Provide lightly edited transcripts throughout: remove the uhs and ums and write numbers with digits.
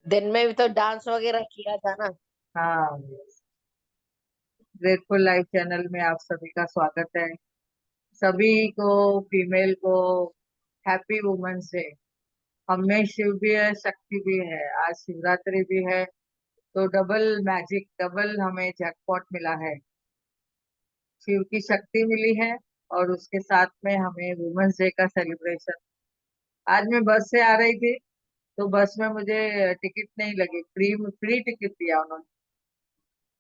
दिन में भी तो डांस वगैरह किया था ना। हाँ, ग्रेटफुल लाइफ चैनल में आप सभी का स्वागत है। सभी को, फीमेल को, हैप्पी वुमेन्स डे। हम में शिव भी है, शक्ति भी है। आज शिवरात्रि भी है, तो डबल मैजिक, डबल हमें जैकपॉट मिला है। शिव की शक्ति मिली है और उसके साथ में हमें वुमेन्स डे का सेलिब्रेशन। आज मैं बस से आ रही थी, तो बस में मुझे टिकट नहीं लगी, फ्री फ्री टिकट दिया उन्होंने।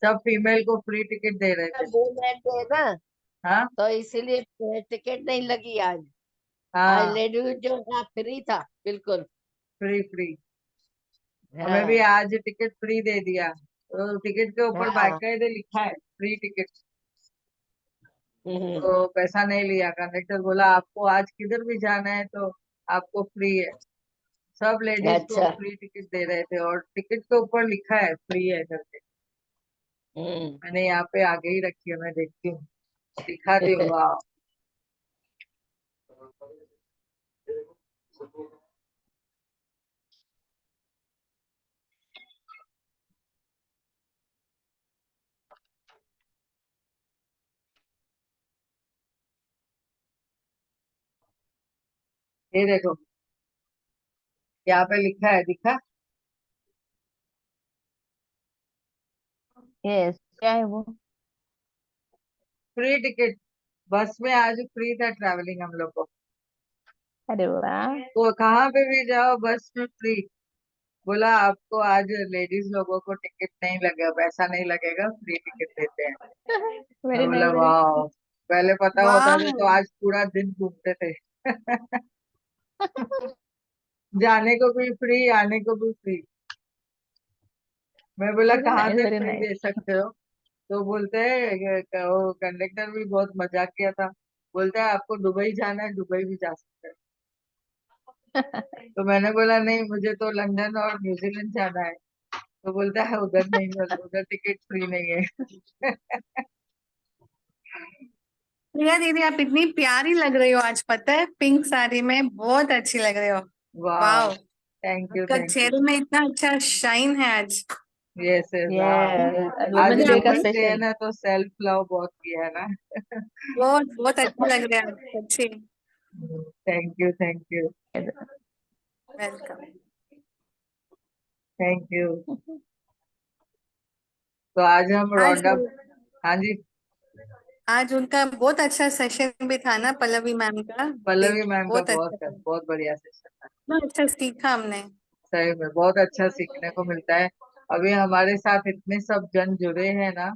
सब फीमेल को फ्री टिकट दे रहे थे। वुमेन डे ना, हाँ। तो इसीलिए टिकट नहीं लगी आज। आज हाँ, लेडी जो था फ्री था बिल्कुल। Free free. हमें भी हाँ आज टिकट फ्री दे दिया, तो टिकट के ऊपर हाँ। बाकायदे लिखा है फ्री टिकट। हम्म। तो पैसा नहीं लिया। कंडक्टर बोला आपको आज किधर भी जाना है तो आपको फ्री है। सब लेडीज को अच्छा। फ्री टिकट दे रहे थे और टिकट के ऊपर लिखा है फ्री है करके। हम्म। मैंने यहाँ पे आगे ही रखी है, मैं देखती हूँ, दिखाती हूँ। वाह, ये देखो, यहाँ पे लिखा है, दिखा। यस, क्या है वो? Free ticket. बस में आज फ्री था ट्रैवलिंग हम लोग को। अरे वाह। तो कहाँ पे भी जाओ बस में फ्री। बोला आपको आज लेडीज लोगों को टिकट नहीं लगेगा, पैसा नहीं लगेगा, फ्री टिकट देते हैं। मैं वेरी बोला नाइस, वेरी वाह, पहले पता होता था वाह। तो आज पूरा दिन घूमते थे। जाने को भी फ्री, आने को भी फ्री। मैं बोला वेरी कहाँ नाइस, से वेरी फ्री नाइस। दे सकते हो। तो बोलते हैं वो कंडक्टर भी बहुत मजाक किया था। बोलते हैं आपको दुबई जाना है, दुबई भी जा सकते हैं। तो मैंने बोला नहीं, मुझे तो लंदन और न्यूजीलैंड जाना है। तो बोलता है उधर नहीं, उधर टिकट फ्री नहीं है। प्रिया दीदी, आप इतनी प्यारी लग रही हो आज, पता है, पिंक साड़ी में बहुत अच्छी लग रही हो। वाह, वाह। थैंक यू आपका थैंक यू। चेहरे में इतना अच्छा शाइन है आज। यस यस, हाँ। यस, आज मुझे वुमेन्स डे का वुमेन्स डे है स्पेशल। ना, तो सेल्फ लव बहुत किया है ना। बहुत बहुत अच्छी लग रही है आप, अच्छी। Thank you thank you welcome. Thank you. तो आज हम आज राउंड अप। हाँ जी। आज उनका बहुत अच्छा सेशन भी था ना, पल्लवी मैम का। पल्लवी मैम का बहुत अच्छा था। बहुत बढ़िया सेशन था। बहुत अच्छा सीखा हमने। सही में बहुत अच्छा सीखने को मिलता है। अभी हमारे साथ इतने सब जन जुड़े हैं ना,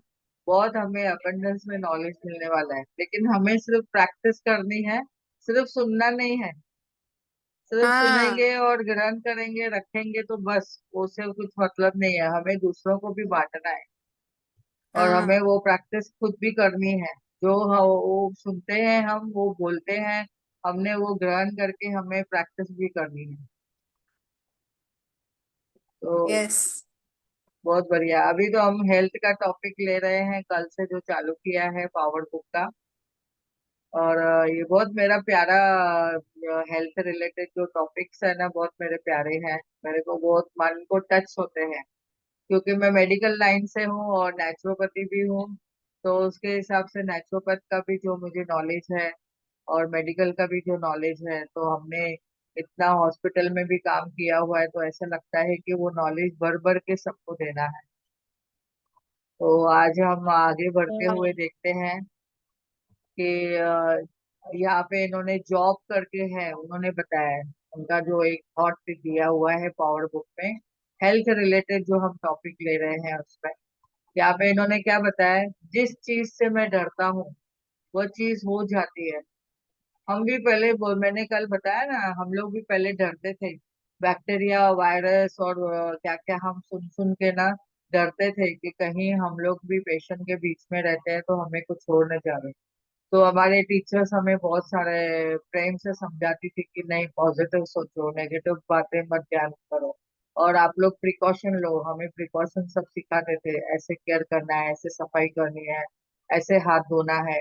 बहुत हमें अबंडेंस में नॉलेज मिलने वाला है, लेकिन हमें सिर्फ प्रैक्टिस करनी है। सिर्फ सुनना नहीं है। सिर्फ हाँ सुनेंगे और ग्रहण करेंगे, रखेंगे तो बस उससे कुछ मतलब नहीं है। हमें दूसरों को भी बांटना है और हमें हाँ। वो प्रैक्टिस खुद भी करनी है। जो वो सुनते हैं, हम वो बोलते हैं, हमने वो ग्रहण करके हमें प्रैक्टिस भी करनी है। तो यस। बहुत बढ़िया। अभी तो हम हेल्थ का टॉपिक ले रहे हैं, कल से जो चालू किया है पावर बुक का। और ये बहुत मेरा प्यारा, हेल्थ रिलेटेड जो टॉपिक्स है ना, बहुत मेरे प्यारे हैं। मेरे को बहुत मन को टच होते हैं, क्योंकि मैं मेडिकल लाइन से हूँ और नेचुरोपैथी भी हूँ। तो उसके हिसाब से नेचुरोपैथ का भी जो मुझे नॉलेज है और मेडिकल का भी जो नॉलेज है, तो हमने इतना हॉस्पिटल में भी काम किया हुआ है, तो ऐसा लगता है कि वो नॉलेज भर भर के सबको देना है। तो आज हम आगे बढ़ते हुए देखते हैं कि यहाँ पे इन्होंने जॉब करके है, उन्होंने बताया है। उनका जो एक थॉट दिया हुआ है पावर बुक में, हेल्थ रिलेटेड जो हम टॉपिक ले रहे हैं उसमें, यहाँ पे इन्होंने क्या बताया है। जिस चीज से मैं डरता हूँ वो चीज हो जाती है। हम भी पहले मैंने कल बताया ना, हम लोग भी पहले डरते थे। बैक्टीरिया, वायरस और क्या क्या हम सुन सुन के ना डरते थे कि कहीं हम लोग भी पेशेंट के बीच में रहते हैं तो हमें कुछ हो न जाए। तो हमारे टीचर्स हमें बहुत सारे प्रेम से समझाती थी कि नहीं, पॉजिटिव सोचो, नेगेटिव बातें मत ध्यान करो और आप लोग प्रिकॉशन लो। हमें प्रिकॉशन सब सिखाते थे, ऐसे केयर करना है, ऐसे सफाई करनी है, ऐसे हाथ धोना है,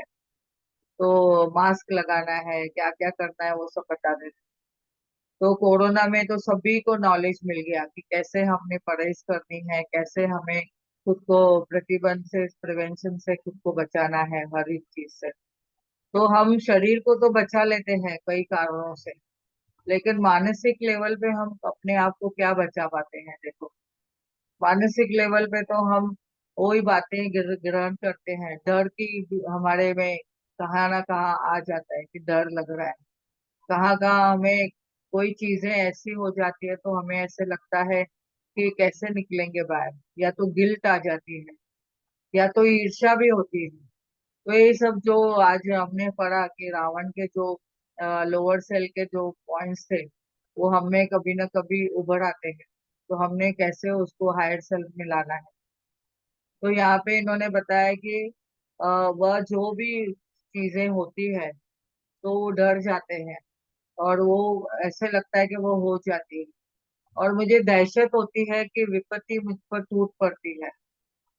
तो मास्क लगाना है, क्या क्या करना है वो सब बता देते। तो कोरोना में तो सभी को नॉलेज मिल गया कि कैसे हमने परहेज करनी है, कैसे हमें खुद को प्रतिबंध से, प्रिवेंशन से खुद को बचाना है हर एक चीज से। तो हम शरीर को तो बचा लेते हैं कई कारणों से, लेकिन मानसिक लेवल पे हम अपने आप को क्या बचा पाते हैं? देखो, मानसिक लेवल पे तो हम वही बातें ग्रहण करते हैं। डर की हमारे में कहाँ ना कहाँ आ जाता है कि डर लग रहा है। कहाँ कहाँ हमें कोई चीजें ऐसी हो जाती है तो हमें ऐसे लगता है कि कैसे निकलेंगे बाहर, या तो गिल्ट आ जाती है, या तो ईर्ष्या भी होती है। तो ये सब जो आज हमने पढ़ा कि रावण के जो लोअर सेल के जो पॉइंट्स थे, वो हमें कभी ना कभी उभर आते हैं। तो हमने कैसे उसको हायर सेल्फ में लाना है। तो यहाँ पे इन्होंने बताया कि वह जो भी चीजें होती है तो वो डर जाते हैं, और वो ऐसे लगता है कि वो हो जाती है। और मुझे दहशत होती है कि विपत्ति मुझ पर टूट पड़ती है।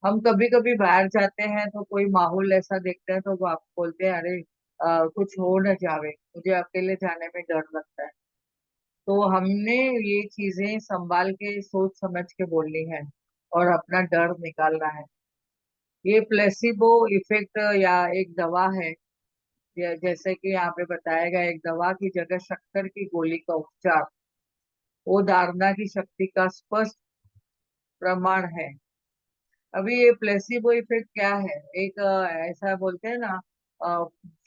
हम कभी कभी बाहर जाते हैं तो कोई माहौल ऐसा देखते हैं तो वो आप बोलते हैं, अरे कुछ हो न जावे, मुझे अकेले जाने में डर लगता है। तो हमने ये चीजें संभाल के सोच समझ के बोलनी है और अपना डर निकालना है। ये प्लेसिबो इफेक्ट या एक दवा है, जैसे कि यहाँ पे बताया गया, एक दवा की जगह शक्कर की गोली का उपचार, वो धारणा की शक्ति का स्पष्ट प्रमाण है। अभी ये प्लेसिबो इफेक्ट क्या है? एक ऐसा बोलते हैं ना,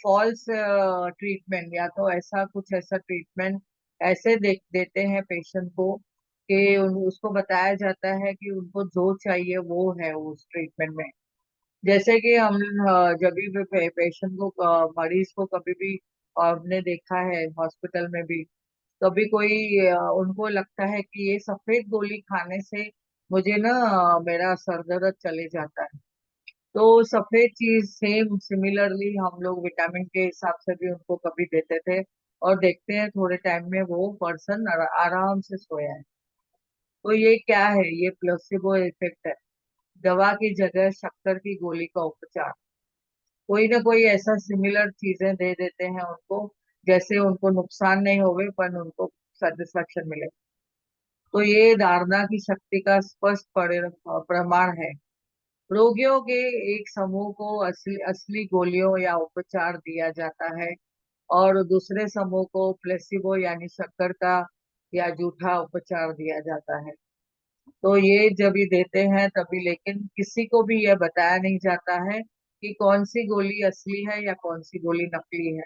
फॉल्स ट्रीटमेंट, या तो ऐसा कुछ, ऐसा ट्रीटमेंट ऐसे देते हैं पेशेंट को कि उसको बताया जाता है कि उनको जो चाहिए वो है उस ट्रीटमेंट में। जैसे कि हम जब भी पेशेंट को, मरीज को कभी भी हमने देखा है हॉस्पिटल में भी, कभी कोई उनको लगता है कि ये सफेद गोली खाने से मुझे ना मेरा सर दर्द चले जाता है। तो सफेद चीज सेम सिमिलरली हम लोग विटामिन के हिसाब से भी उनको कभी देते थे, और देखते हैं थोड़े टाइम में वो पर्सन आराम से सोया है। तो ये क्या है? ये प्लेसिबो इफेक्ट है, दवा की जगह शक्कर की गोली का उपचार। कोई ना कोई ऐसा सिमिलर चीजें दे देते हैं उनको, जैसे उनको नुकसान नहीं होवे पर उनको सेटिस्फेक्शन मिले। तो ये धारणा की शक्ति का स्पष्ट प्रमाण है। रोगियों के एक समूह को असली असली गोलियों या उपचार दिया जाता है, और दूसरे समूह को प्लेसिबो यानी शक्कर का या जूठा उपचार दिया जाता है। तो ये जब ये देते हैं तभी, लेकिन किसी को भी यह बताया नहीं जाता है कि कौन सी गोली असली है या कौन सी गोली नकली है।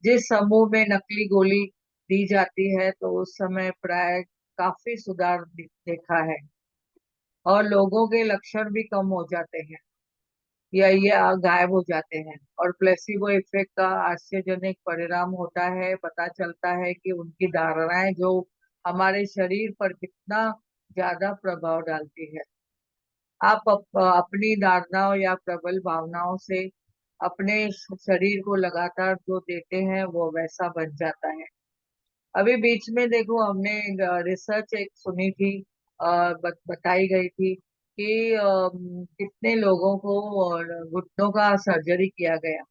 जिस समूह में नकली गोली दी जाती है तो उस समय प्राय काफी सुधार देखा है, और लोगों के लक्षण भी कम हो जाते हैं या ये गायब हो जाते हैं। और प्लेसिबो इफेक्ट का आश्चर्यजनक परिणाम होता है, पता चलता है कि उनकी धारणाएं जो हमारे शरीर पर कितना ज्यादा प्रभाव डालती है। आप अपनी धारणाओं या प्रबल भावनाओं से अपने शरीर को लगातार जो देते हैं वो वैसा बन जाता है। अभी बीच में देखो, हमने रिसर्च एक सुनी थी, बताई गई थी कि कितने लोगों को और घुटनों का सर्जरी किया गया,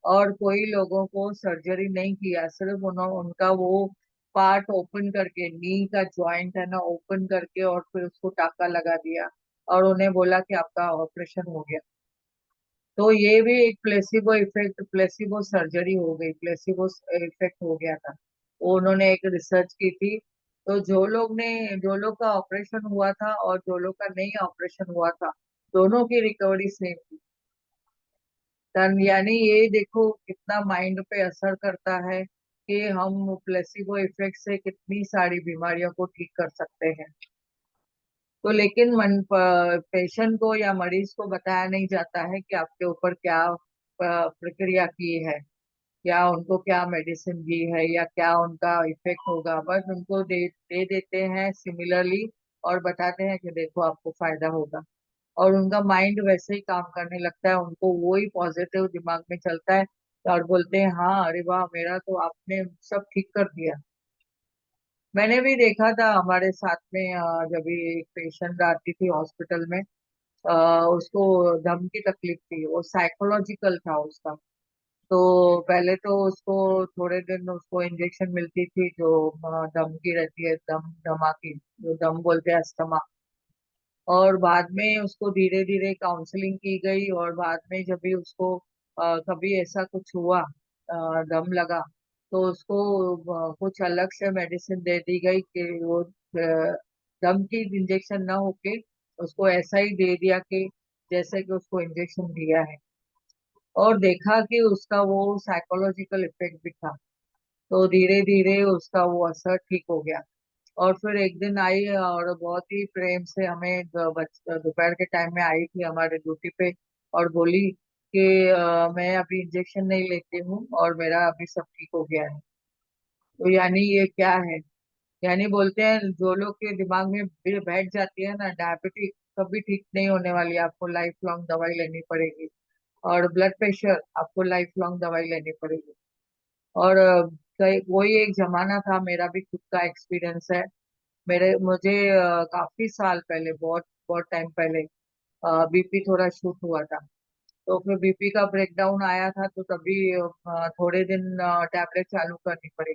और कोई लोगों को सर्जरी नहीं किया, सिर्फ उन्होंने उनका वो पार्ट ओपन करके, नी का जॉइंट है ना, ओपन करके और फिर उसको टाका लगा दिया, और उन्हें बोला कि आपका ऑपरेशन हो गया। तो ये भी एक प्लेसिबो इफेक्ट, प्लेसिबो सर्जरी हो गई, प्लेसिबो इफेक्ट हो गया था। वो उन्होंने एक रिसर्च की थी। तो जो लोग का ऑपरेशन हुआ था और जो लोग का नहीं ऑपरेशन हुआ था, दोनों की रिकवरी सेम थी। यानी ये देखो कितना माइंड पे असर करता है कि हम प्लेसिबो इफेक्ट से कितनी सारी बीमारियों को ठीक कर सकते हैं। तो लेकिन पेशेंट को या मरीज को बताया नहीं जाता है कि आपके ऊपर क्या प्रक्रिया की है, या उनको क्या मेडिसिन दी है, या क्या उनका इफेक्ट होगा। बस उनको दे देते हैं सिमिलरली, और बताते हैं कि देखो आपको फायदा होगा, और उनका माइंड वैसे ही काम करने लगता है, उनको वो ही पॉजिटिव दिमाग में चलता है, और बोलते हैं हाँ अरे वाह, मेरा तो आपने सब ठीक कर दिया। मैंने भी देखा था हमारे साथ में, जब भी एक पेशेंट आती थी हॉस्पिटल में, उसको दम की तकलीफ थी, वो साइकोलॉजिकल था उसका। तो पहले तो उसको थोड़े दिन उसको इंजेक्शन मिलती थी जो दम की रहती है, दमा की, जो दम बोलते हैं, अस्थमा। और बाद में उसको धीरे धीरे काउंसलिंग की गई, और बाद में जब भी उसको कभी ऐसा कुछ हुआ, दम लगा, तो उसको कुछ अलग से मेडिसिन दे दी गई कि वो दम की इंजेक्शन ना होके उसको ऐसा ही दे दिया कि जैसे कि उसको इंजेक्शन दिया है। और देखा कि उसका वो साइकोलॉजिकल इफेक्ट भी था, तो धीरे धीरे उसका वो असर ठीक हो गया। और फिर एक दिन आई और बहुत ही प्रेम से हमें दोपहर के टाइम में आई थी हमारे ड्यूटी पे, और बोली कि मैं अभी इंजेक्शन नहीं लेती हूँ और मेरा अभी सब ठीक हो गया है। तो यानी ये क्या है, यानी बोलते हैं जो लोग के दिमाग में बैठ जाती है ना डायबिटीज, कभी ठीक नहीं होने वाली, आपको लाइफ लॉन्ग दवाई लेनी पड़ेगी। और ब्लड प्रेशर, आपको लाइफ लॉन्ग दवाई लेनी पड़ेगी। और वही एक जमाना था, मेरा भी खुद का एक्सपीरियंस है। मुझे काफी साल पहले, बहुत बहुत टाइम पहले बीपी थोड़ा शूट हुआ था। तो फिर बीपी का ब्रेकडाउन आया था, तो तभी थोड़े दिन टैबलेट चालू करनी पड़ी।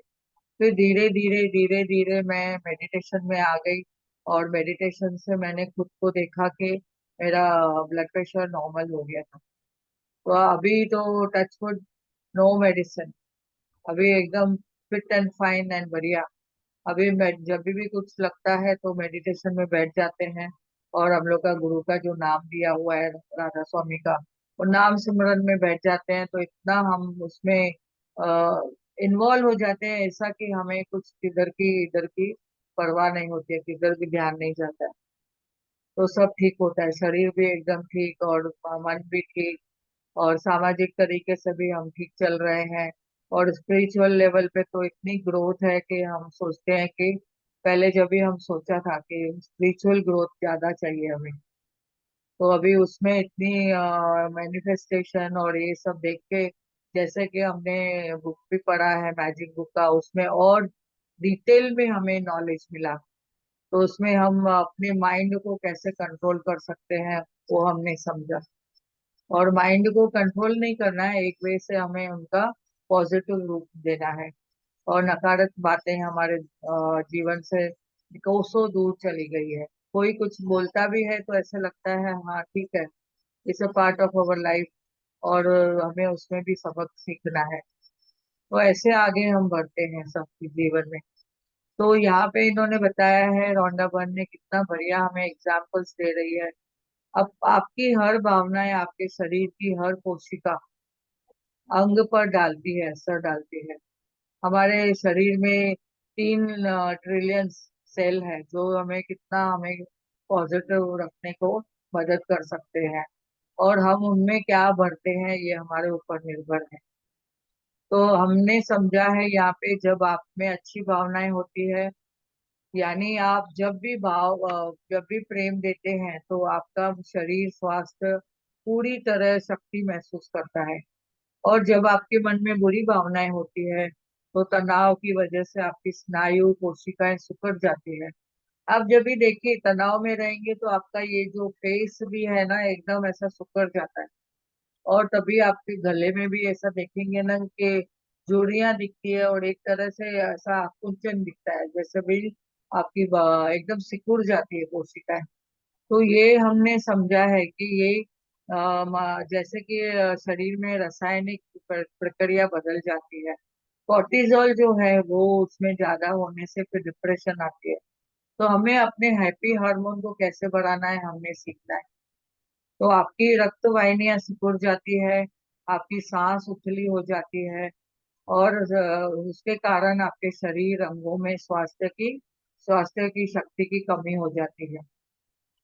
फिर धीरे धीरे धीरे धीरे मैं मेडिटेशन में आ गई, और मेडिटेशन से मैंने खुद को देखा कि मेरा ब्लड प्रेशर नॉर्मल हो गया था। तो अभी तो टचवुड, नो मेडिसिन, अभी एकदम फिट एंड फाइन एंड बढ़िया। अभी जब भी कुछ लगता है तो मेडिटेशन में बैठ जाते हैं, और हम लोग का गुरु का जो नाम दिया हुआ है राधा स्वामी का, वो नाम सिमरन में बैठ जाते हैं, तो इतना हम उसमें इन्वॉल्व हो जाते हैं, ऐसा कि हमें कुछ इधर की परवाह नहीं होती है, किधर भी ध्यान नहीं जाता है। तो सब ठीक होता है, शरीर भी एकदम ठीक, और मन भी ठीक, और सामाजिक तरीके से भी हम ठीक चल रहे हैं। और स्पिरिचुअल लेवल पे तो इतनी ग्रोथ है कि हम सोचते हैं कि पहले जब भी हम सोचा था कि स्पिरिचुअल ग्रोथ ज्यादा चाहिए हमें, तो अभी उसमें इतनी मैनिफेस्टेशन और ये सब देख के, जैसे कि हमने बुक भी पढ़ा है मैजिक बुक का, उसमें और डिटेल में हमें नॉलेज मिला। तो उसमें हम अपने माइंड को कैसे कंट्रोल कर सकते हैं वो हमने समझा। और माइंड को कंट्रोल नहीं करना है, एक वे से हमें उनका पॉजिटिव रूप देना है। और नकारात्मक बातें हमारे जीवन से कोसों दूर चली गई है। कोई कुछ बोलता भी है तो ऐसा लगता है हाँ ठीक है, it's a part of our life, और हमें उसमें भी सबक सीखना है। तो ऐसे आगे हम बढ़ते हैं सबके जीवन में। तो यहाँ पे इन्होंने बताया है, रॉन्डा बर्न ने कितना बढ़िया हमें एग्जाम्पल्स दे रही है। अब आपकी हर भावनाएं आपके शरीर की हर कोशिका अंग पर डालती है, असर डालती है। हमारे शरीर में 3 ट्रिलियन सेल है, जो हमें कितना हमें पॉजिटिव रखने को मदद कर सकते हैं। और हम उनमें क्या भरते हैं ये हमारे ऊपर निर्भर है। तो हमने समझा है यहाँ पे, जब आप में अच्छी भावनाएं होती है, यानी आप जब भी प्रेम देते हैं, तो आपका शरीर स्वास्थ्य पूरी तरह शक्ति महसूस करता है। और जब आपके मन में बुरी भावनाएं होती है, तो तनाव की वजह से आपकी स्नायु कोशिकाएं सिकुड़ जाती है। आप जब भी देखिए तनाव में रहेंगे तो आपका ये जो फेस भी है ना, एकदम ऐसा सिकुड़ जाता है। और तभी आपके गले में भी ऐसा देखेंगे ना कि झुर्रियां दिखती है, और एक तरह से ऐसा आकुंचन दिखता है, जैसे भी आपकी एकदम सिकुड़ जाती है कोशिकाएं। तो ये हमने समझा है कि ये जैसे कि शरीर में रासायनिक प्रक्रिया बदल जाती है। कॉर्टिजोल जो है वो उसमें ज्यादा होने से फिर डिप्रेशन आती है। तो हमें अपने हैप्पी हार्मोन को कैसे बढ़ाना है, हमने सीखना है। तो आपकी रक्त वाहिनियां सिकुड़ जाती है, आपकी सांस उथली हो जाती है, और उसके कारण आपके शरीर अंगों में स्वास्थ्य की शक्ति की कमी हो जाती है।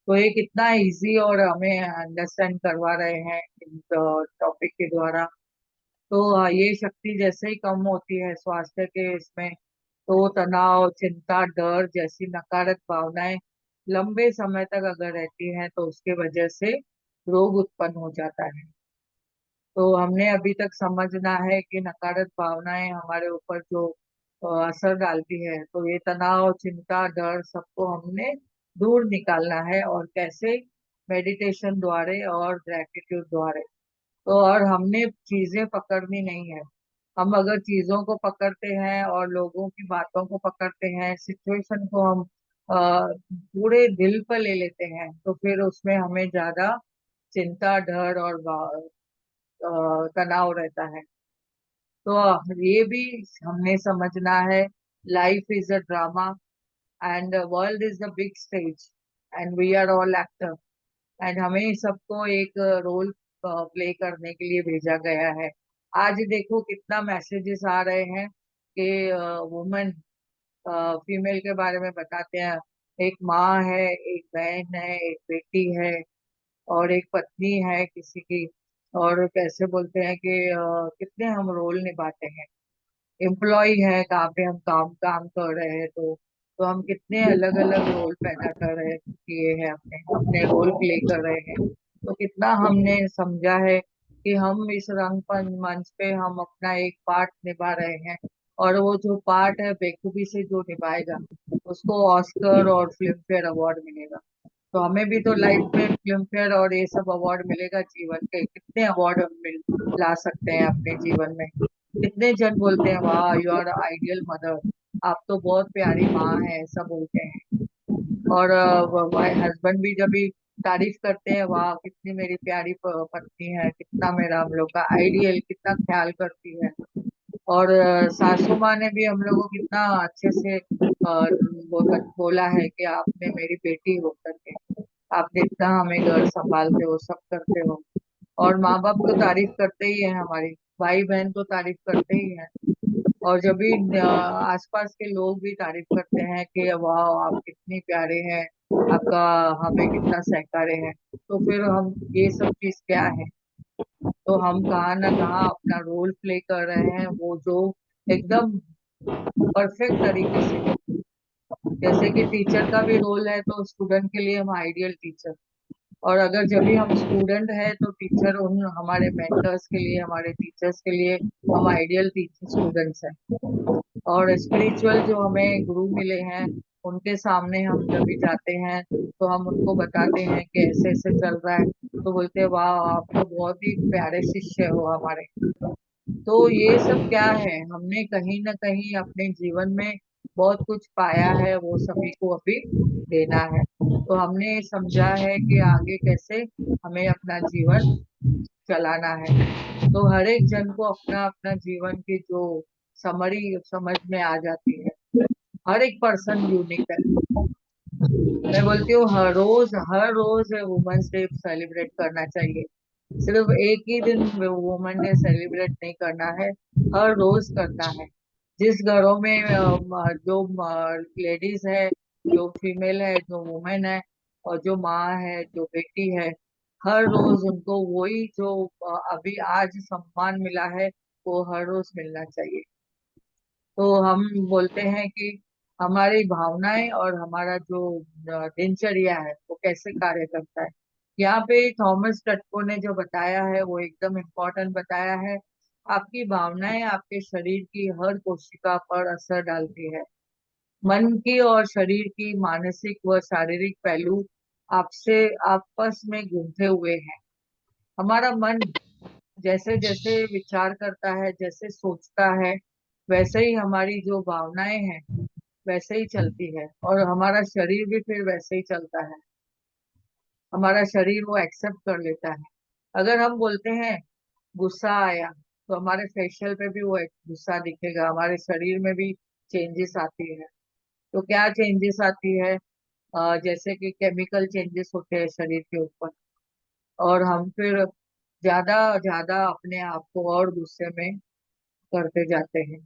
तो ये कितना इजी और हमें अंडरस्टैंड करवा रहे हैं इन टॉपिक के द्वारा। तो ये शक्ति जैसे ही कम होती है स्वास्थ्य के इसमें, तो तनाव, चिंता, डर जैसी नकारात्मक भावनाएं लंबे समय तक अगर रहती हैं, तो उसके वजह से रोग उत्पन्न हो जाता है। तो हमने अभी तक समझना है कि नकारात्मक भावनाएं हमारे ऊपर जो असर डालती है, तो ये तनाव, चिंता, डर सबको हमने दूर निकालना है। और कैसे? मेडिटेशन द्वारे और ग्रेटिट्यूड द्वारे। तो और हमने चीजें पकड़नी नहीं है। हम अगर चीजों को पकड़ते हैं और लोगों की बातों को पकड़ते हैं, सिचुएशन को हम पूरे दिल पर ले लेते हैं, तो फिर उसमें हमें ज्यादा चिंता, डर और तनाव रहता है। तो ये भी हमने समझना है, life is a drama and world is the big stage and we are all actor, and हमें सबको एक रोल प्ले करने के लिए भेजा गया है। आज देखो कितना मैसेजेस आ रहे हैं कि वुमेन, फीमेल के बारे में बताते हैं। एक माँ है, एक बहन है, एक बेटी है, और एक पत्नी है किसी की। और कैसे बोलते हैं कि कितने हम रोल निभाते हैं। एम्प्लॉय है, कहाँ पे हम काम काम कर रहे हैं, तो हम कितने अलग अलग रोल पैदा कर रहे किए हैं, अपने अपने रोल प्ले कर रहे हैं। तो कितना हमने समझा है कि हम इस रंगपन मंच पे हम अपना एक पार्ट निभा रहे हैं, और वो जो पार्ट है बेखूबी से जो निभाएगा उसको ऑस्कर और फिल्म फेयर अवार्ड मिलेगा। तो हमें भी तो लाइफ में फिल्म फेयर और ये सब अवार्ड मिलेगा। जीवन के कितने अवार्ड हम मिल ला सकते हैं अपने जीवन में। कितने जन बोलते हैं वाह यू आर आइडियल मदर, आप तो बहुत प्यारी माँ है, ऐसा बोलते हैं। और हस्बैंड भी जब भी तारीफ करते हैं, वाह कितनी मेरी प्यारी पत्नी है, कितना मेरा हम लोग का आइडियल, कितना ख्याल करती है। और सासू माँ ने भी हम लोग को कितना अच्छे से बोला है कि आपने मेरी बेटी हो करके, आपने इतना हमें घर संभालते हो, सब करते हो। और माँ बाप तो तारीफ करते ही है, हमारी भाई बहन तो तारीफ करते ही है। और जब भी आसपास के लोग भी तारीफ करते हैं कि वाह आप कितनी प्यारे हैं, आपका हमें कितना सहकार्य है, तो फिर हम ये सब चीज क्या है। तो हम कहाँ ना कहाँ अपना रोल प्ले कर रहे हैं, वो जो एकदम परफेक्ट तरीके से। जैसे कि टीचर का भी रोल है, तो स्टूडेंट के लिए हम आइडियल टीचर। और अगर जब भी हम स्टूडेंट है तो टीचर उन हमारे मेंटर्स के लिए, हमारे टीचर्स के लिए हम आइडियल टीचर स्टूडेंट्स हैं। और स्पिरिचुअल जो हमें गुरु मिले हैं, उनके सामने हम जब भी जाते हैं तो हम उनको बताते हैं कि ऐसे ऐसे चल रहा है, तो बोलते हैं वाह आप तो बहुत ही प्यारे शिष्य हो हमारे। तो ये सब क्या है, हमने कहीं ना कहीं अपने जीवन में बहुत कुछ पाया है, वो सभी को अभी देना है। तो हमने समझा है कि आगे कैसे हमें अपना जीवन चलाना है। तो हर एक जन को अपना अपना जीवन की जो समरी समझ में आ जाती है। हर एक पर्सन यूनिक है। मैं बोलती हूँ हर रोज वुमेन्स डे सेलिब्रेट करना चाहिए। सिर्फ एक ही दिन वुमेन डे सेलिब्रेट नहीं करना है, हर रोज करना है। जिस घरों में जो लेडीज है, जो फीमेल है, जो वुमेन है, और जो माँ है, जो बेटी है, हर रोज उनको वही जो अभी आज सम्मान मिला है, वो हर रोज मिलना चाहिए। तो हम बोलते हैं कि हमारी भावनाएं और हमारा जो दिनचर्या है वो कैसे कार्य करता है। यहाँ पे थॉमस टटको ने जो बताया है वो एकदम इम्पोर्टेंट बताया है। आपकी भावनाएं आपके शरीर की हर कोशिका पर असर डालती है। मन की और शरीर की मानसिक व शारीरिक पहलू आपसे आपस में गुंथे हुए हैं। हमारा मन जैसे जैसे विचार करता है, जैसे सोचता है, वैसे ही हमारी जो भावनाएं हैं वैसे ही चलती है, और हमारा शरीर भी फिर वैसे ही चलता है। हमारा शरीर वो एक्सेप्ट कर लेता है। अगर हम बोलते हैं गुस्सा आया, तो हमारे फेशियल पे भी वो एक गुस्सा दिखेगा, हमारे शरीर में भी चेंजेस आती है। तो क्या चेंजेस आती है, जैसे कि केमिकल चेंजेस होते हैं शरीर के ऊपर, और हम फिर ज्यादा ज्यादा अपने आप को और गुस्से में करते जाते हैं।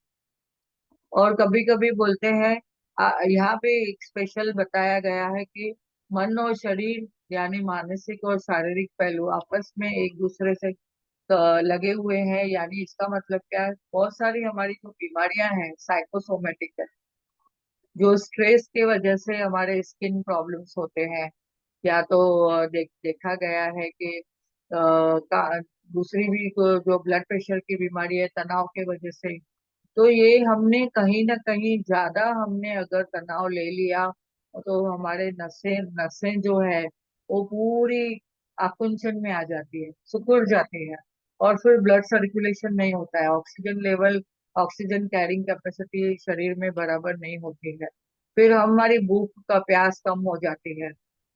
और कभी कभी बोलते हैं, यहाँ पे एक स्पेशल बताया गया है कि मन और शरीर यानी मानसिक और शारीरिक पहलू आपस में एक दूसरे से लगे हुए हैं। यानी इसका मतलब क्या है, बहुत सारी हमारी जो बीमारियां हैं साइकोसोमेटिक है, जो स्ट्रेस की वजह से हमारे स्किन प्रॉब्लम्स होते हैं, या तो देखा गया है कि दूसरी भी जो ब्लड प्रेशर की बीमारी है तनाव के वजह से। तो ये हमने कहीं ना कहीं ज्यादा हमने अगर तनाव ले लिया, तो हमारे नसें नसें जो है वो पूरी आकुंचन में आ जाती है, सिकुड़ जाती है। और फिर ब्लड सर्कुलेशन नहीं होता है, oxygen level, oxygen carrying capacity शरीर में बराबर नहीं होती है। फिर हमारी भूख का प्यास कम हो जाती है।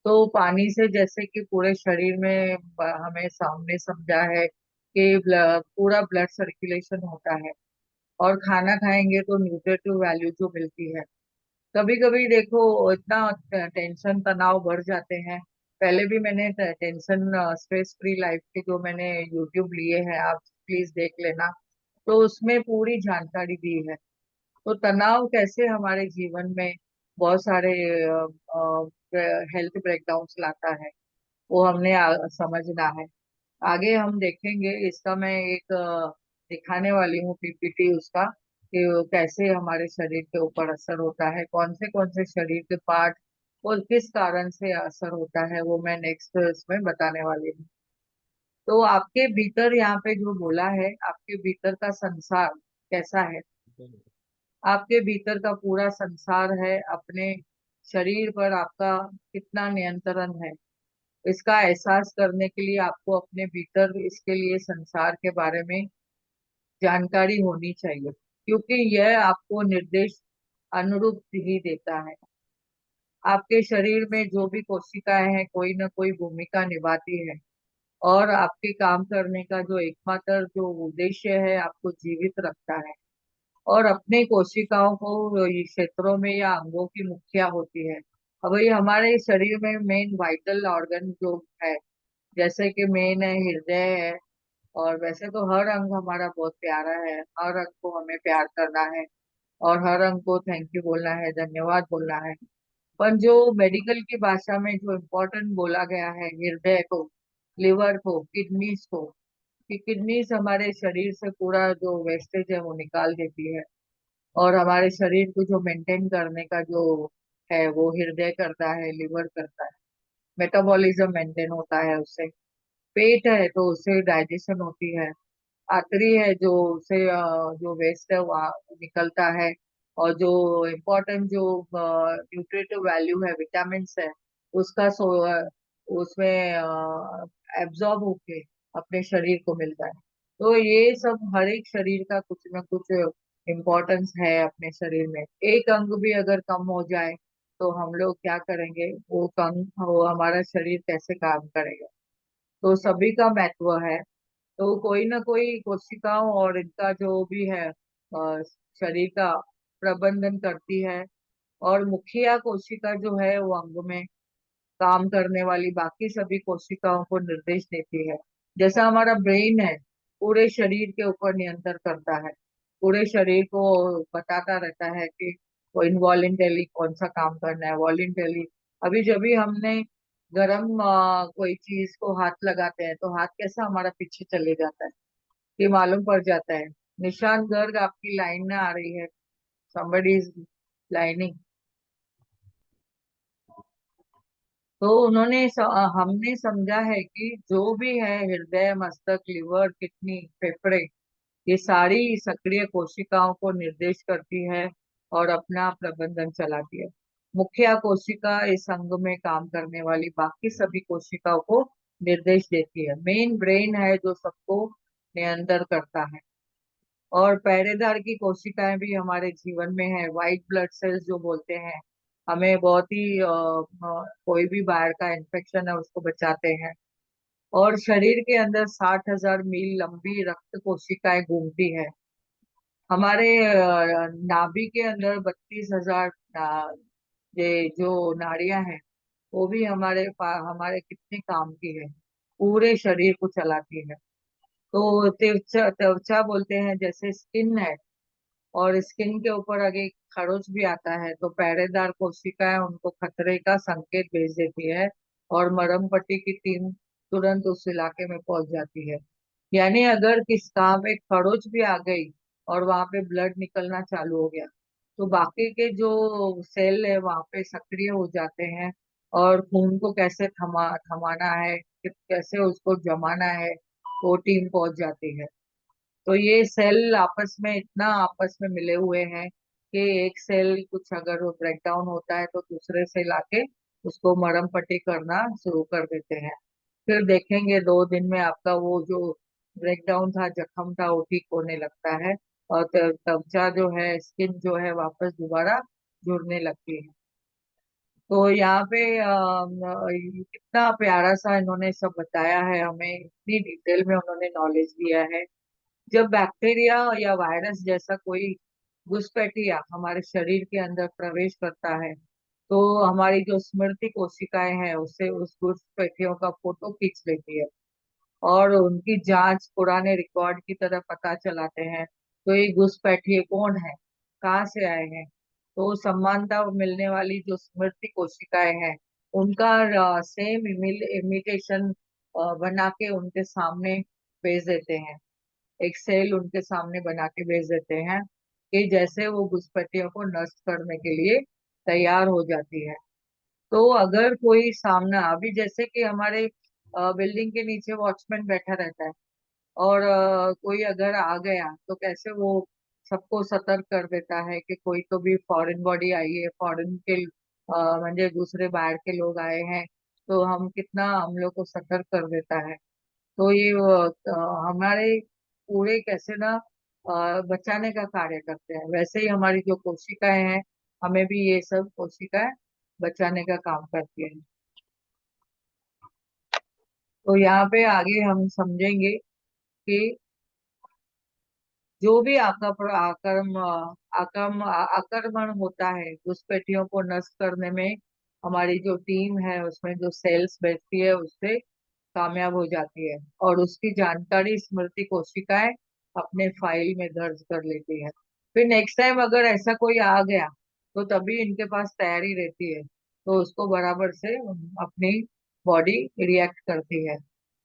तो पानी से जैसे कि पूरे शरीर में हमें सामने समझा है कि पूरा ब्लड सर्कुलेशन होता है। और खाना खाएंगे तो न्यूट्रिटिव वैल्यू जो मिलती है। कभी कभी देखो इतना टेंशन तनाव बढ़ जाते हैं। पहले भी मैंने टेंशन स्ट्रेस फ्री लाइफ के जो मैंने यूट्यूब लिए हैं, आप प्लीज देख लेना। तो उसमें पूरी जानकारी दी है। तो तनाव कैसे हमारे जीवन में बहुत सारे हेल्थ ब्रेकडाउन्स लाता है, वो हमने समझना है। आगे हम देखेंगे, इसका मैं एक दिखाने वाली हूँ पीपीटी उसका, कि वो कैसे हमारे शरीर के ऊपर असर होता है, कौन से शरीर के पार्ट और किस कारण से असर होता है, वो मैं नेक्स्ट इसमें बताने वाली हूँ। तो आपके भीतर यहाँ पे जो बोला है, आपके भीतर का संसार कैसा है, आपके भीतर का पूरा संसार है, अपने शरीर पर आपका कितना नियंत्रण है, इसका एहसास करने के लिए आपको अपने भीतर इसके लिए संसार के बारे में जानकारी होनी चाहिए, क्योंकि यह आपको निर्देश अनुरूप ही देता है। आपके शरीर में जो भी कोशिकाएं हैं कोई ना कोई भूमिका निभाती है, और आपके काम करने का जो एकमात्र जो उद्देश्य है आपको जीवित रखता है। और अपने कोशिकाओं को ये क्षेत्रों में या अंगों की मुखिया होती है। अब ये हमारे शरीर में मेन वाइटल ऑर्गन जो है, जैसे कि मेन है हृदय है। और वैसे तो हर अंग हमारा बहुत प्यारा है, हर अंग को हमें प्यार करना है, और हर अंग को थैंक यू बोलना है, धन्यवाद बोलना है। पर जो मेडिकल की भाषा में जो इम्पोर्टेंट बोला गया है, हृदय को, लिवर को, किडनीज को, कि किडनीज हमारे शरीर से पूरा जो वेस्टेज है वो निकाल देती है। और हमारे शरीर को जो मेंटेन करने का जो है वो हृदय करता है, लिवर करता है, मेटाबॉलिज्म मेंटेन होता है उससे। पेट है तो उससे डाइजेशन होती है। आंतरी है जो उसे जो वेस्ट है वहाँ निकलता है। और जो इम्पोर्टेंट जो न्यूट्रिटिव वैल्यू है, विटामिन्स है, उसका उसमें एब्जॉर्ब होके अपने शरीर को मिलता है। तो ये सब हर एक शरीर का कुछ ना कुछ इम्पोर्टेंस है अपने शरीर में। एक अंग भी अगर कम हो जाए तो हम लोग क्या करेंगे, वो हमारा शरीर कैसे काम करेगा। तो सभी का महत्व है। तो कोई ना कोई कोशिकाओं और इनका जो भी है शरीर का प्रबंधन करती है। और मुखिया कोशिका जो है वो अंग में काम करने वाली बाकी सभी कोशिकाओं को निर्देश देती है। जैसा हमारा ब्रेन है, पूरे शरीर के ऊपर नियंत्रण करता है, पूरे शरीर को बताता रहता है कि वो इनवॉलेंटरली कौन सा काम करना है, वॉलेंटरली। अभी जब भी हमने गरम कोई चीज को हाथ लगाते हैं तो हाथ कैसा हमारा पीछे चले जाता है, ये मालूम पड़ जाता है। निशान गर्ग आपकी लाइन में आ रही है, somebody is लाइनिंग। तो हमने समझा है कि जो भी है हृदय, मस्तक, लिवर, किडनी, फेफड़े, ये सारी सक्रिय कोशिकाओं को निर्देश करती है और अपना प्रबंधन चलाती है। मुख्य कोशिका इस अंग में काम करने वाली बाकी सभी कोशिकाओं को निर्देश देती है। मेन ब्रेन है जो सबको नियंत्रण करता है। और पहरेदार की कोशिकाएं भी हमारे जीवन में है, व्हाइट ब्लड सेल्स जो बोलते हैं, हमें बहुत ही कोई भी बाहर का इन्फेक्शन है उसको बचाते हैं। और शरीर के अंदर 60,000 मील लंबी रक्त कोशिकाएं घूमती है। हमारे नाभि के अंदर 32,000 ये जो नाड़ियां हैं, वो भी हमारे कितने काम की है, पूरे शरीर को चलाती है। तो त्वचा त्वचा बोलते हैं, जैसे स्किन है, और स्किन के ऊपर अगर खरोच भी आता है तो पहरेदार कोशिकाएं उनको खतरे का संकेत भेज देती है, और मरहम पट्टी की टीम तुरंत उस इलाके में पहुंच जाती है। यानी अगर किस काम में खरोच भी आ गई और वहां पे ब्लड निकलना चालू हो गया, तो बाकी के जो सेल है वहां पे सक्रिय हो जाते हैं, और खून को कैसे थमाना है, कैसे उसको जमाना है, वो टीम पहुंच जाती है। तो ये सेल आपस में इतना आपस में मिले हुए हैं कि एक सेल कुछ अगर वो ब्रेक डाउन होता है तो दूसरे सेल आके उसको मरहम पट्टी करना शुरू कर देते हैं। फिर देखेंगे 2 दिन में आपका वो जो ब्रेकडाउन था, जख्म था, वो ठीक होने लगता है। और त्वचा जो है, स्किन जो है, वापस दोबारा जुड़ने लगती है। तो यहाँ पे ये कितना प्यारा सा इन्होंने सब बताया है हमें, इतनी डिटेल में उन्होंने नॉलेज दिया है। जब बैक्टीरिया या वायरस जैसा कोई घुसपैठिया हमारे शरीर के अंदर प्रवेश करता है, तो हमारी जो स्मृति कोशिकाएं हैं उससे उस घुसपैठियों का फोटो खींच लेती है और उनकी जांच पुराने रिकॉर्ड की तरह पता चलाते हैं। तो ये घुसपैठिए कौन है, कहाँ से आए हैं, तो समानता मिलने वाली जो स्मृति कोशिकाएं हैं उनका सेम इमिटेशन बना के उनके सामने भेज देते हैं। एक सेल उनके सामने बना के भेज देते हैं कि जैसे वो घुसपैठियों को नष्ट करने के लिए तैयार हो जाती है। तो अगर कोई सामना, अभी जैसे कि हमारे बिल्डिंग के नीचे वॉचमैन बैठा रहता है और कोई अगर आ गया तो कैसे वो सबको सतर्क कर देता है कि कोई तो भी फॉरेन बॉडी आई है, फॉरेन के म्हणजे दूसरे बाहर के लोग आए हैं, तो हम लोग को सतर्क कर देता है। तो ये हमारे पूरे कैसे ना बचाने का कार्य करते हैं। वैसे ही हमारी जो कोशिकाएं हैं, हमें भी ये सब कोशिकाएं बचाने का काम करती हैं। तो यहाँ पे आगे हम समझेंगे कि जो भी आक्रमण होता है घुसपैठियों को नष्ट करने में, हमारी जो टीम है उसमें जो सेल्स बैठती है उससे कामयाब हो जाती है और उसकी जानकारी स्मृति कोशिकाएं अपने फाइल में दर्ज कर लेती है। फिर नेक्स्ट टाइम अगर ऐसा कोई आ गया तो तभी इनके पास तैयारी रहती है, तो उसको बराबर से अपनी बॉडी रिएक्ट करती है।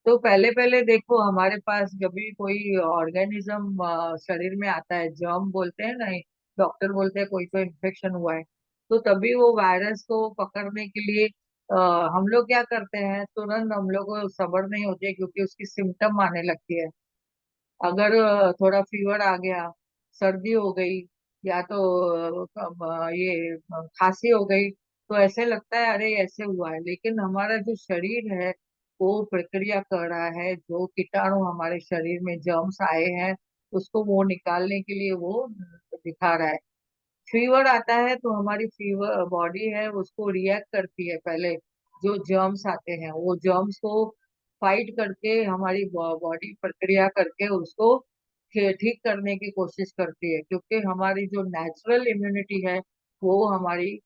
तो पहले पहले देखो, हमारे पास जब भी कोई ऑर्गेनिज्म शरीर में आता है, जर्म बोलते हैं ना, डॉक्टर बोलते हैं कोई तो इन्फेक्शन हुआ है, तो तभी वो वायरस को पकड़ने के लिए हम लोग क्या करते हैं, तुरंत हम लोग को सब्र नहीं होती है क्योंकि उसकी सिम्टम आने लगती है। अगर थोड़ा फीवर आ गया, सर्दी हो गई, या तो ये खांसी हो गई, तो ऐसे लगता है अरे ऐसे हुआ है, लेकिन हमारा जो शरीर है वो प्रक्रिया कर रहा है, जो कीटाणु हमारे शरीर में जर्म्स आए हैं उसको वो निकालने के लिए वो दिखा रहा है। फीवर आता है तो हमारी फीवर बॉडी है उसको रिएक्ट करती है, पहले जो जर्म्स आते हैं वो जर्म्स को फाइट करके हमारी बॉडी प्रक्रिया करके उसको ठीक करने की कोशिश करती है, क्योंकि हमारी जो नेचुरल इम्यूनिटी है वो हमारी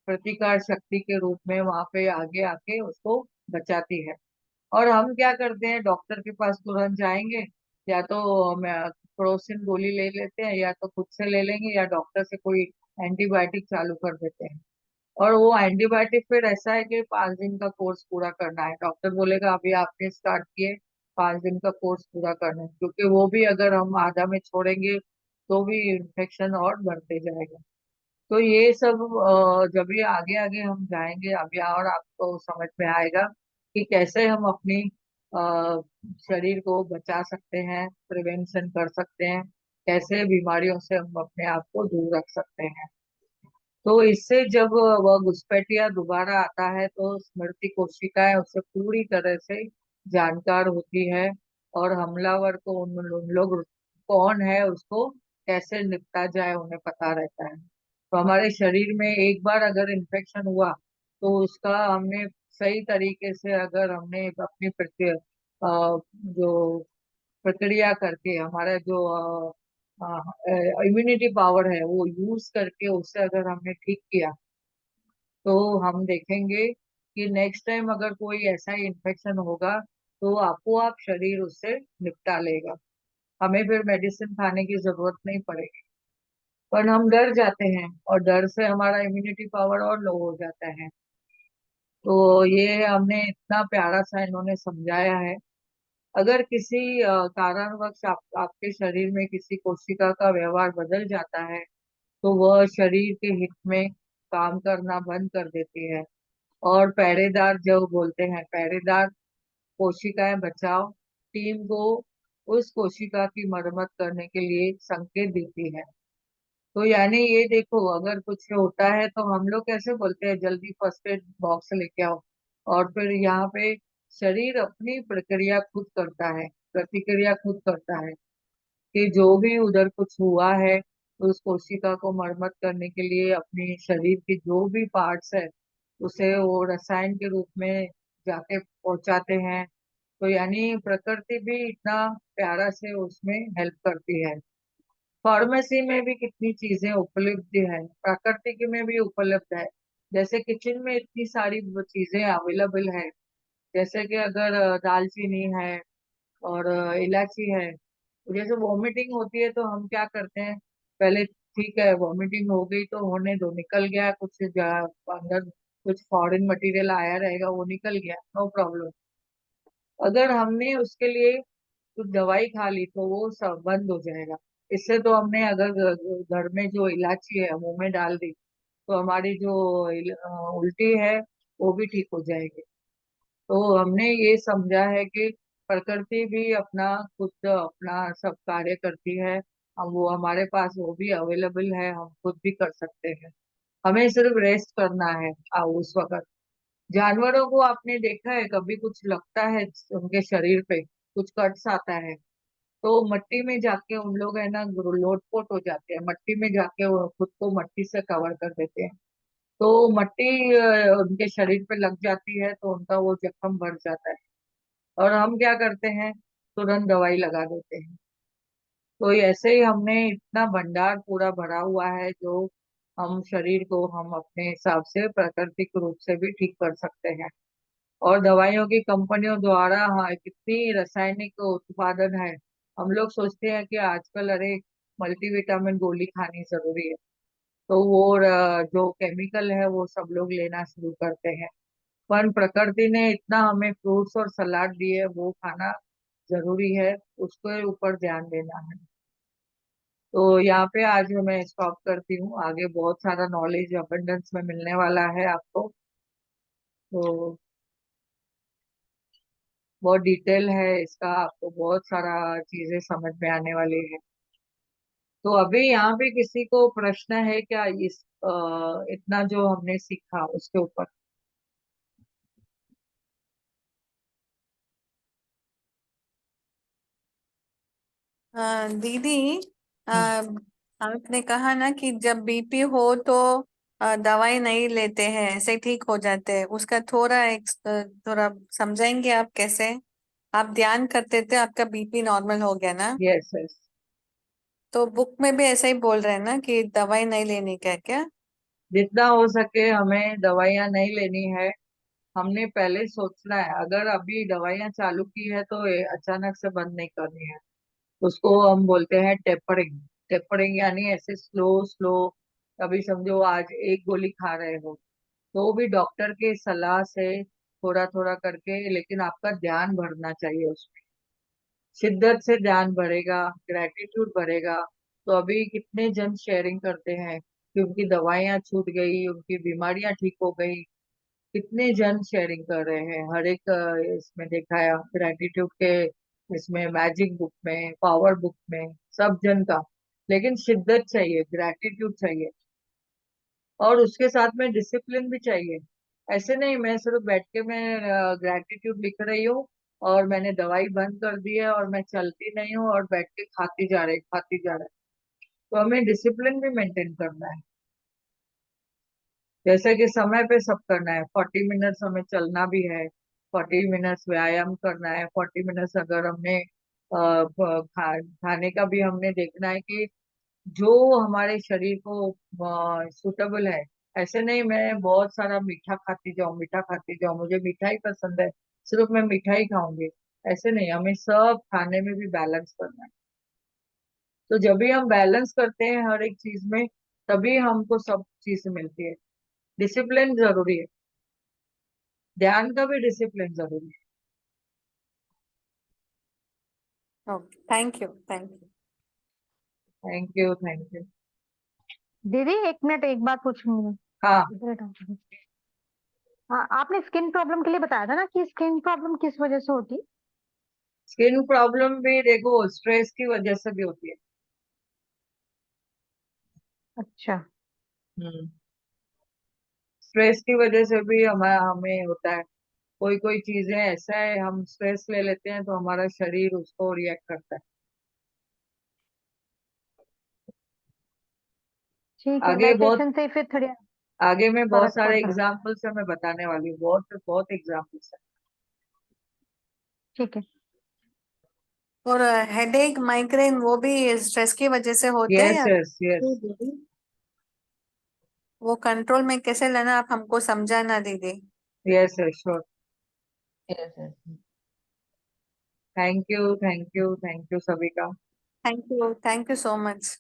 प्रतिकार शक्ति के रूप में वहां पे आगे आके उसको बचाती है। और हम क्या करते हैं, डॉक्टर के पास तुरंत जाएंगे, या तो हम क्रोसिन गोली ले लेते हैं, या तो खुद से ले लेंगे, या डॉक्टर से कोई एंटीबायोटिक चालू कर देते हैं। और वो एंटीबायोटिक फिर ऐसा है कि 5 दिन का कोर्स पूरा करना है, डॉक्टर बोलेगा अभी आपने स्टार्ट किए, 5 दिन का कोर्स पूरा करना है, क्योंकि वो भी अगर हम आधा में छोड़ेंगे तो भी इन्फेक्शन और बढ़ते जाएगा। तो ये सब जब भी आगे आगे हम जाएंगे अभी और आपको समझ में आएगा कि कैसे हम अपनी शरीर को बचा सकते हैं, प्रिवेंशन कर सकते हैं, कैसे बीमारियों से हम अपने आप को दूर रख सकते हैं। तो इससे जब वह घुसपैठिया दोबारा आता है तो स्मृति कोशिकाएं उससे पूरी तरह से जानकार होती है और हमलावर को उन लोग कौन है उसको कैसे निपटा जाए उन्हें पता रहता है। तो हमारे शरीर में एक बार अगर इन्फेक्शन हुआ तो उसका हमने सही तरीके से अगर हमने अपनी जो प्रक्रिया करके हमारा जो इम्यूनिटी पावर है वो यूज करके उससे अगर हमने ठीक किया, तो हम देखेंगे कि नेक्स्ट टाइम अगर कोई ऐसा ही इन्फेक्शन होगा तो आपको आप शरीर उससे निपटा लेगा, हमें फिर मेडिसिन खाने की जरूरत नहीं पड़ेगी। पर हम डर जाते हैं और डर से हमारा इम्यूनिटी पावर और लो हो जाता है। तो ये हमने इतना प्यारा सा इन्होंने समझाया है। अगर किसी कारणवश आपके शरीर में किसी कोशिका का व्यवहार बदल जाता है तो वह शरीर के हित में काम करना बंद कर देती है, और पहरेदार जो बोलते हैं, पहरेदार कोशिकाएं बचाव टीम को उस कोशिका की मरम्मत करने के लिए संकेत देती है। तो यानी ये देखो, अगर कुछ होता है तो हम लोग कैसे बोलते हैं जल्दी फर्स्ट एड बॉक्स लेके आओ, और फिर यहाँ पे शरीर अपनी प्रक्रिया खुद करता है, प्रतिक्रिया खुद करता है कि जो भी उधर कुछ हुआ है तो उस कोशिका को मरम्मत करने के लिए अपने शरीर के जो भी पार्ट्स है उसे वो रसायन के रूप में जाके पहुंचाते हैं। तो यानी प्रकृति भी इतना प्यारा से उसमें हेल्प करती है। फार्मेसी में भी कितनी चीजें उपलब्ध है, प्राकृतिक में भी उपलब्ध है। जैसे किचन में इतनी सारी वो चीजें अवेलेबल है। जैसे कि अगर दालचीनी है और इलायची है। जैसे वॉमिटिंग होती है तो हम क्या करते हैं, पहले ठीक है वॉमिटिंग हो गई तो होने दो, निकल गया कुछ अंदर कुछ फॉरेन मटेरियल आया रहेगा वो निकल गया, नो प्रॉब्लम। अगर हमने उसके लिए कुछ दवाई खा ली तो वो सब बंद हो जाएगा। इससे तो हमने अगर घर में जो इलायची है मुंह में डाल दी तो हमारी जो उल्टी है वो भी ठीक हो जाएगी। तो हमने ये समझा है कि प्रकृति भी अपना खुद अपना सब कार्य करती है। हम वो हमारे पास वो भी अवेलेबल है, हम खुद भी कर सकते हैं। हमें सिर्फ रेस्ट करना है उस वक्त। जानवरों को आपने देखा है कभी कुछ लगता है उनके शरीर पे कुछ कट्स आता है तो मट्टी में जाके उन लोग है ना लोटपोट हो जाते हैं, मट्टी में जाके वो खुद को मट्टी से कवर कर देते हैं। तो मट्टी उनके शरीर पे लग जाती है तो उनका वो जख्म भर जाता है और हम क्या करते हैं, तुरंत दवाई लगा देते हैं। तो ऐसे ही हमने इतना भंडार पूरा भरा हुआ है जो हम शरीर को हम अपने हिसाब से प्राकृतिक रूप से भी ठीक कर सकते हैं। और दवाइयों की कंपनियों द्वारा हाँ कितनी रासायनिक उत्पादन है। हम लोग सोचते हैं कि आजकल अरे मल्टीविटामिन गोली खानी जरूरी है तो वो जो केमिकल है वो सब लोग लेना शुरू करते हैं। पर प्रकृति ने इतना हमें फ्रूट्स और सलाद दिए, वो खाना जरूरी है, उसके ऊपर ध्यान देना है। तो यहाँ पे आज मैं स्टॉप करती हूँ, आगे बहुत सारा नॉलेज अबंडेंस में मिलने वाला है आपको। तो बहुत डिटेल है इसका, आपको बहुत सारा चीजें समझ में आने वाली है। तो अभी यहाँ पे किसी को प्रश्न है क्या इस इतना जो हमने सीखा उसके ऊपर? दीदी, हम्म। आपने कहा ना कि जब बीपी हो तो दवाई नहीं लेते हैं, ऐसे ठीक हो जाते हैं। उसका थोड़ा समझाएंगे आप कैसे? आप ध्यान करते थे, आपका बीपी नॉर्मल हो गया ना? Yes yes. तो बुक में भी ऐसा ही बोल रहे हैं ना कि दवाई नहीं लेनी क्या क्या? जितना हो सके हमें दवाइयाँ नहीं लेनी है। हमने पहले सोचना है, अगर अभी दवाइयाँ चालू की है तो अचानक से बंद नहीं करनी है। उसको हम बोलते हैं टेपरिंग। टेपरिंग यानी ऐसे स्लो स्लो। अभी समझो आज एक गोली खा रहे हो तो भी डॉक्टर के सलाह से थोड़ा थोड़ा करके, लेकिन आपका ध्यान भरना चाहिए उसमें। शिद्दत से ध्यान भरेगा, ग्रेटिट्यूड भरेगा। तो अभी कितने जन शेयरिंग करते हैं कि उनकी दवाइयाँ छूट गई, उनकी बीमारियां ठीक हो गई। कितने जन शेयरिंग कर रहे हैं हर एक इसमें देखा है ग्रेटिट्यूड के, इसमें मैजिक बुक में, पावर बुक में, सब जन का। लेकिन शिद्दत चाहिए, ग्रेटिट्यूड चाहिए और उसके साथ में डिसिप्लिन भी चाहिए। ऐसे नहीं मैं सिर्फ बैठ के मैं ग्रेटिट्यूड लिख रही हूँ और मैंने दवाई बंद कर दी है और मैं चलती नहीं हूँ और बैठ के खाती जा रही। तो हमें डिसिप्लिन भी मेंटेन करना है। जैसे कि समय पे सब करना है, 40 मिनट्स हमें चलना भी है, 40 मिनट्स व्यायाम करना है, 40 मिनट्स अगर हमने खाने का भी हमने देखना है कि जो हमारे शरीर को सूटेबल है। ऐसे नहीं मैं बहुत सारा मीठा खाती जाऊं, मुझे मिठाई पसंद है, सिर्फ मैं मिठाई खाऊंगी। ऐसे नहीं, हमें सब खाने में भी बैलेंस करना है। तो जब भी हम बैलेंस करते हैं हर एक चीज में तभी हमको सब चीज मिलती है। डिसिप्लिन जरूरी है, ध्यान का भी डिसिप्लिन जरूरी है। Okay, thank you thank you. Thank you thank you. दीदी एक मिनट, एक बात पूछूंगी। हाँ। इधर आओ। हाँ, आपने स्किन प्रॉब्लम के लिए बताया था ना कि स्किन प्रॉब्लम किस वजह से होती? स्किन प्रॉब्लम भी देखो स्ट्रेस की वजह से भी होती है। अच्छा। स्ट्रेस की वजह से भी हमें हमें होता है। कोई कोई चीजें ऐसा है, हम स्ट्रेस ले लेते हैं तो हमारा शरीर उसको रिएक्ट करता है। ठीक है, आगे बहुत मेडिटेशन से फिर थोड़ी आगे में बहुत फर्क पड़ सारे सकता है। एग्जाम्पल्स है, मैं बताने वाली हूँ, बहुत बहुत एग्जाम्पल्स है। ठीक है। और हेडेक माइग्रेन वो भी स्ट्रेस की वजह से होते हैं यस या यस यस वो कंट्रोल में कैसे लेना आप हमको समझाना दीदी। Yes yes sure. Yes yes. Thank you thank you thank you सभी का। Thank you so much.